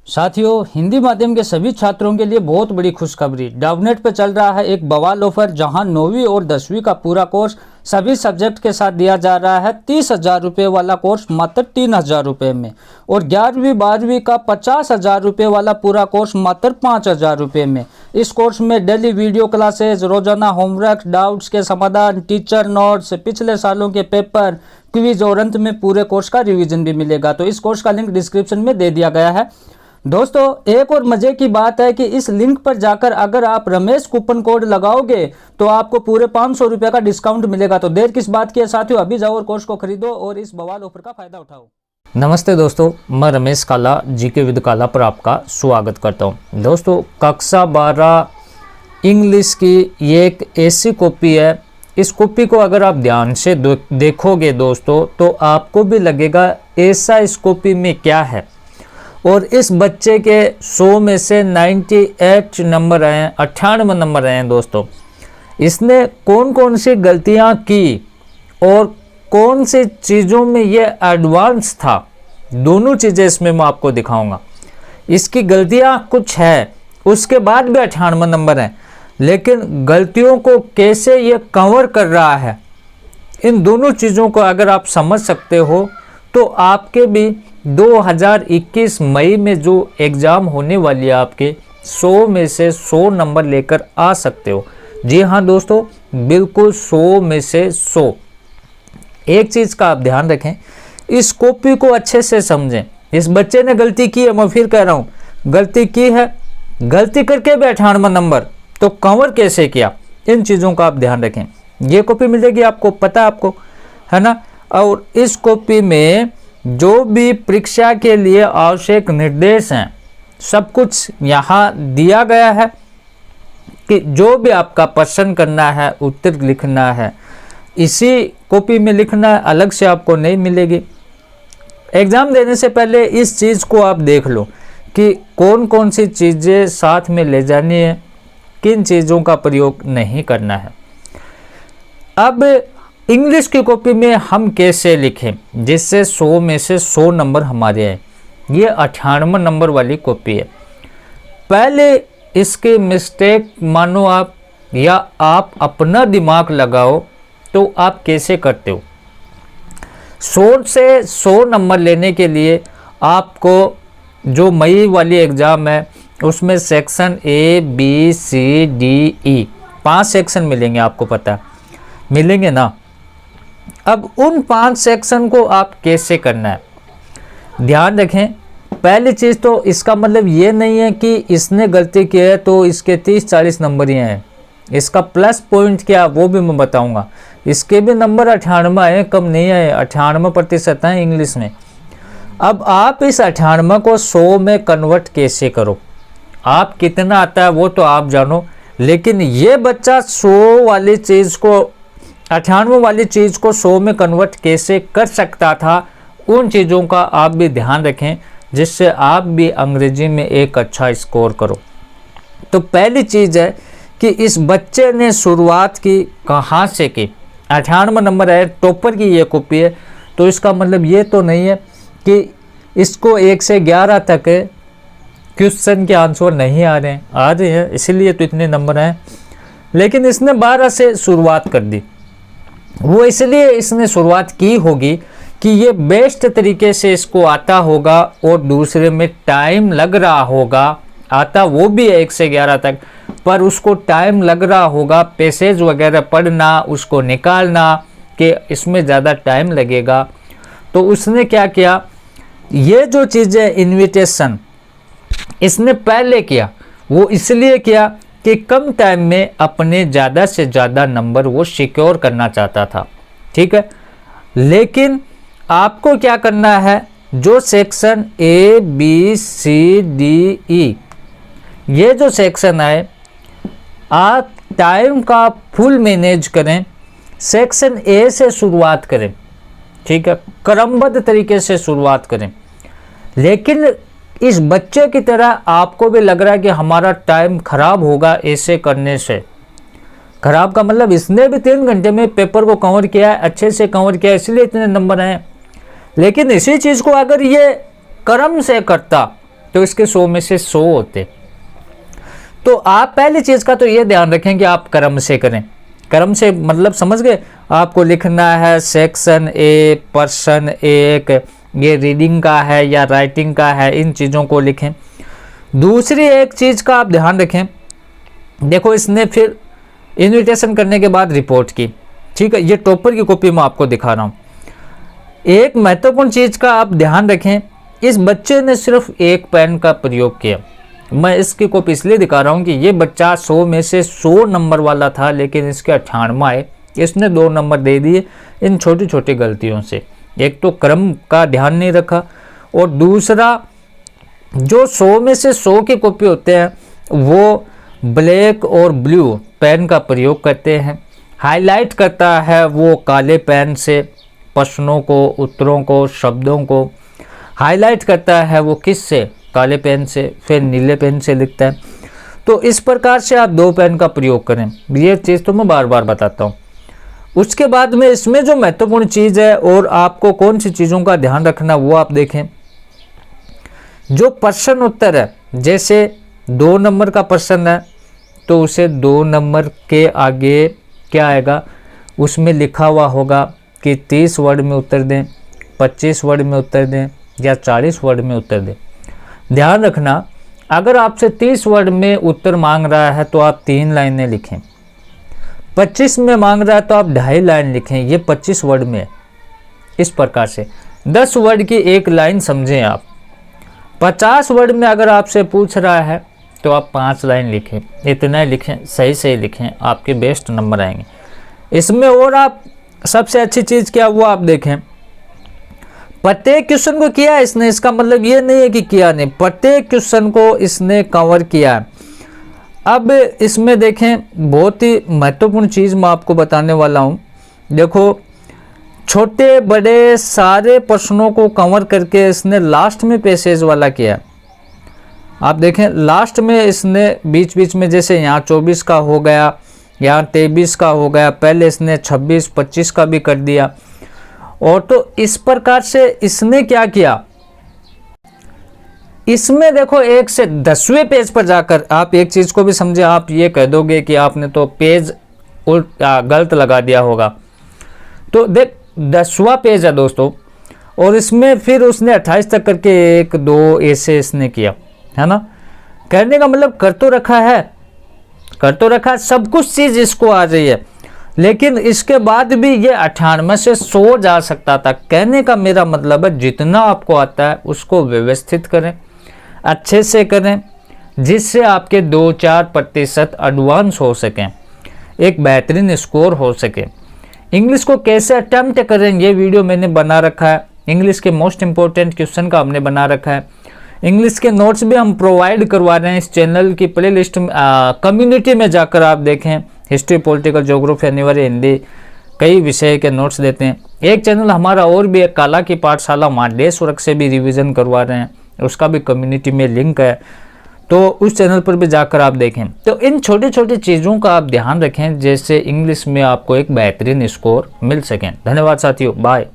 साथियों, हिंदी माध्यम के सभी छात्रों के लिए बहुत बड़ी खुशखबरी। डाउटनेट पर चल रहा है एक बवाल ऑफर, जहां 9वीं और 10वीं का पूरा कोर्स सभी सब्जेक्ट के साथ दिया जा रहा है। 30,000 रुपये वाला कोर्स मात्र 3,000 रुपये में, और 11वीं 12वीं का 50,000 रुपये वाला पूरा कोर्स मात्र 5,000 रुपये में। इस कोर्स में डेली वीडियो क्लासेज, रोजाना होमवर्क, डाउट्स के समाधान, टीचर नोट्स, पिछले सालों के पेपर, क्विज और अंत में पूरे कोर्स का रिवीजन भी मिलेगा। तो इस कोर्स का लिंक डिस्क्रिप्शन में दे दिया गया है। दोस्तों, एक और मजे की बात है कि इस लिंक पर जाकर अगर आप रमेश कूपन कोड लगाओगे तो आपको पूरे 500 रुपये का डिस्काउंट मिलेगा। तो देर किस बात की है साथियों, अभी जाओ और कोर्स को खरीदो और इस बवाल ऑफर का फायदा उठाओ। नमस्ते दोस्तों, मैं रमेश काला जीके विद काला पर आपका स्वागत करता हूं। दोस्तों, कक्षा 12 इंग्लिश की ये एक ऐसी कॉपी है, इस कॉपी को अगर आप ध्यान से देखोगे दोस्तों तो आपको भी लगेगा ऐसा इस कॉपी में क्या है। और इस बच्चे के 100 में से 98 नंबर आए हैं, 98 नंबर आए हैं। दोस्तों, इसने कौन कौन सी गलतियां की और कौन सी चीज़ों में ये एडवांस था, दोनों चीज़ें इसमें मैं आपको दिखाऊंगा। इसकी गलतियां कुछ है, उसके बाद भी 98 नंबर हैं, लेकिन गलतियों को कैसे ये कवर कर रहा है, इन दोनों चीज़ों को अगर आप समझ सकते हो तो आपके भी 2021 मई में जो एग्ज़ाम होने वाली है आपके 100 में से 100 नंबर लेकर आ सकते हो। जी हाँ दोस्तों, बिल्कुल 100 में से 100। एक चीज़ का आप ध्यान रखें, इस कॉपी को अच्छे से समझें। इस बच्चे ने गलती की है, मैं फिर कह रहा हूँ गलती की है, गलती करके भी 98 नंबर, तो कवर कैसे किया, इन चीज़ों का आप ध्यान रखें। ये कॉपी मिलेगी आपको, पता है आपको, है ना। और इस कॉपी में जो भी परीक्षा के लिए आवश्यक निर्देश हैं सब कुछ यहाँ दिया गया है कि जो भी आपका प्रश्न करना है, उत्तर लिखना है, इसी कॉपी में लिखना है, अलग से आपको नहीं मिलेगी। एग्ज़ाम देने से पहले इस चीज़ को आप देख लो कि कौन कौन सी चीज़ें साथ में ले जानी है, किन चीज़ों का प्रयोग नहीं करना है। अब इंग्लिश की कॉपी में हम कैसे लिखें जिससे 100 में से 100 नंबर हमारे आए। ये 98 नंबर वाली कॉपी है। पहले इसके मिस्टेक मानो आप, या आप अपना दिमाग लगाओ तो आप कैसे करते हो। 100 से 100 नंबर लेने के लिए आपको जो मई वाली एग्ज़ाम है उसमें सेक्शन ABCDE 5 सेक्शन मिलेंगे, आपको पता मिलेंगे ना। अब उन 5 सेक्शन को आप कैसे करना है, ध्यान रखें। पहली चीज़ तो इसका मतलब ये नहीं है कि इसने गलती की है तो इसके 30-40 नंबर ही हैं। इसका प्लस पॉइंट क्या वो भी मैं बताऊंगा। इसके भी नंबर 98 आए, कम नहीं आए, 98% हैं इंग्लिश में। अब आप इस 98 को 100 में कन्वर्ट कैसे करो, आप कितना आता है वो तो आप जानो, लेकिन ये बच्चा 100 वाली चीज़ को, 98 वाली चीज़ को 100 में कन्वर्ट कैसे कर सकता था, उन चीज़ों का आप भी ध्यान रखें जिससे आप भी अंग्रेजी में एक अच्छा स्कोर करो। तो पहली चीज़ है कि इस बच्चे ने शुरुआत की कहाँ से की। 98 नंबर है, टॉपर की ये कॉपी है, तो इसका मतलब ये तो नहीं है कि इसको 1 से 11 तक क्वेश्चन के आंसर नहीं आ रहे हैं, आ रहे हैं, इसीलिए तो इतने नंबर हैं। लेकिन इसने 12 से शुरुआत कर दी। वो इसलिए इसने शुरुआत की होगी कि ये बेस्ट तरीके से इसको आता होगा और दूसरे में टाइम लग रहा होगा। आता वो भी है 1 से 11 तक, पर उसको टाइम लग रहा होगा पैसेज वगैरह पढ़ना, उसको निकालना, कि इसमें ज़्यादा टाइम लगेगा। तो उसने क्या किया, ये जो चीज़ें इन्विटेशन इसने पहले किया, वो इसलिए किया कि कम टाइम में अपने ज़्यादा से ज़्यादा नंबर वो सिक्योर करना चाहता था, ठीक है। लेकिन आपको क्या करना है, जो सेक्शन ABCDE ये जो सेक्शन है, आप टाइम का फुल मैनेज करें। सेक्शन A से शुरुआत करें, ठीक है, क्रमबद्ध तरीके से शुरुआत करें। लेकिन इस बच्चे की तरह आपको भी लग रहा है कि हमारा टाइम खराब होगा ऐसे करने से। खराब का मतलब इसने भी 3 घंटे में पेपर को कवर किया है, अच्छे से कवर किया, इसलिए इतने नंबर आए। लेकिन इसी चीज़ को अगर ये क्रम से करता तो इसके 100 में से 100 होते। तो आप पहली चीज़ का तो ये ध्यान रखें कि आप क्रम से करें। क्रम से मतलब समझ गए, आपको लिखना है सेक्शन ए, पर्सन 1, ये रीडिंग का है या राइटिंग का है, इन चीज़ों को लिखें। दूसरी एक चीज़ का आप ध्यान रखें, देखो इसने फिर इन्विटेशन करने के बाद रिपोर्ट की, ठीक है, ये टॉपर की कॉपी मैं आपको दिखा रहा हूँ। एक महत्वपूर्ण चीज़ का आप ध्यान रखें, इस बच्चे ने सिर्फ एक पेन का प्रयोग किया। मैं इसकी कॉपी इसलिए दिखा रहा हूँ कि ये बच्चा 100 में से 100 नंबर वाला था, लेकिन इसके 98 आए, इसने 2 नंबर दे दिए इन छोटी छोटी गलतियों से। एक तो क्रम का ध्यान नहीं रखा, और दूसरा जो 100 में से 100 की कॉपी होते हैं वो ब्लैक और ब्लू पेन का प्रयोग करते हैं। हाईलाइट करता है वो काले पेन से, प्रश्नों को, उत्तरों को, शब्दों को हाईलाइट करता है वो किस से, काले पेन से, फिर नीले पेन से लिखता है। तो इस प्रकार से आप 2 पेन का प्रयोग करें, ये चीज़ तो मैं बार बार बताता हूँ। उसके बाद में इसमें जो महत्वपूर्ण चीज़ है और आपको कौन सी चीज़ों का ध्यान रखना वो आप देखें। जो प्रश्न उत्तर है, जैसे 2 नंबर का प्रश्न है तो उसे 2 नंबर के आगे क्या आएगा, उसमें लिखा हुआ होगा कि 30 वर्ड में उत्तर दें, 25 वर्ड में उत्तर दें या 40 वर्ड में उत्तर दें। ध्यान रखना, अगर आपसे 30 वर्ड में उत्तर मांग रहा है तो आप 3 लाइनें लिखें, 25 में मांग रहा है तो आप 2.5 लाइन लिखें, ये 25 वर्ड में है। इस प्रकार से 10 वर्ड की एक लाइन समझें आप। 50 वर्ड में अगर आपसे पूछ रहा है तो आप 5 लाइन लिखें, इतना ही लिखें, सही सही लिखें, आपके बेस्ट नंबर आएंगे इसमें। और आप सबसे अच्छी चीज़ क्या वो आप देखें, प्रत्येक क्वेश्चन को किया इसने, इसका मतलब ये नहीं है कि किया नहीं, प्रत्येक क्वेश्चन को इसने कवर किया। अब इसमें देखें, बहुत ही महत्वपूर्ण चीज़ मैं आपको बताने वाला हूँ। देखो, छोटे बड़े सारे प्रश्नों को कवर करके इसने लास्ट में पैसेज वाला किया। आप देखें लास्ट में इसने बीच बीच में, जैसे यहाँ 24 का हो गया, यहाँ 23 का हो गया, पहले इसने 26, 25 का भी कर दिया। और तो इस प्रकार से इसने क्या किया, इसमें देखो 1 से 10वें पेज पर जाकर आप एक चीज को भी समझे। आप ये कह दोगे कि आपने तो पेज गलत लगा दिया होगा, तो देख 10वां पेज है दोस्तों, और इसमें फिर उसने 28 तक करके 1 2 ऐसे इसने किया, है ना। कहने का मतलब कर तो रखा है, कर तो रखा है, सब कुछ चीज इसको आ रही है, लेकिन इसके बाद भी ये 98 से 100 जा सकता था। कहने का मेरा मतलब है जितना आपको आता है उसको व्यवस्थित करें, अच्छे से करें, जिससे आपके 2-4% एडवांस हो सकें, एक बेहतरीन स्कोर हो सके। इंग्लिश को कैसे अटेम्प्ट करें ये वीडियो मैंने बना रखा है। इंग्लिश के मोस्ट इंपॉर्टेंट क्वेश्चन का हमने बना रखा है। इंग्लिश के नोट्स भी हम प्रोवाइड करवा रहे हैं इस चैनल की प्लेलिस्ट में। कम्युनिटी में जाकर आप देखें, हिस्ट्री, पॉलिटिकल, ज्योग्राफी, अनिवार्य, हिंदी, कई विषय के नोट्स देते हैं। एक चैनल हमारा और भी है, काला की पाठशाला, वहाँ देश वर्ग से भी रिवीजन करवा रहे हैं, उसका भी कम्युनिटी में लिंक है, तो उस चैनल पर भी जाकर आप देखें। तो इन छोटी छोटी चीज़ों का आप ध्यान रखें, जैसे इंग्लिश में आपको एक बेहतरीन स्कोर मिल सकें। धन्यवाद साथियों, बाय।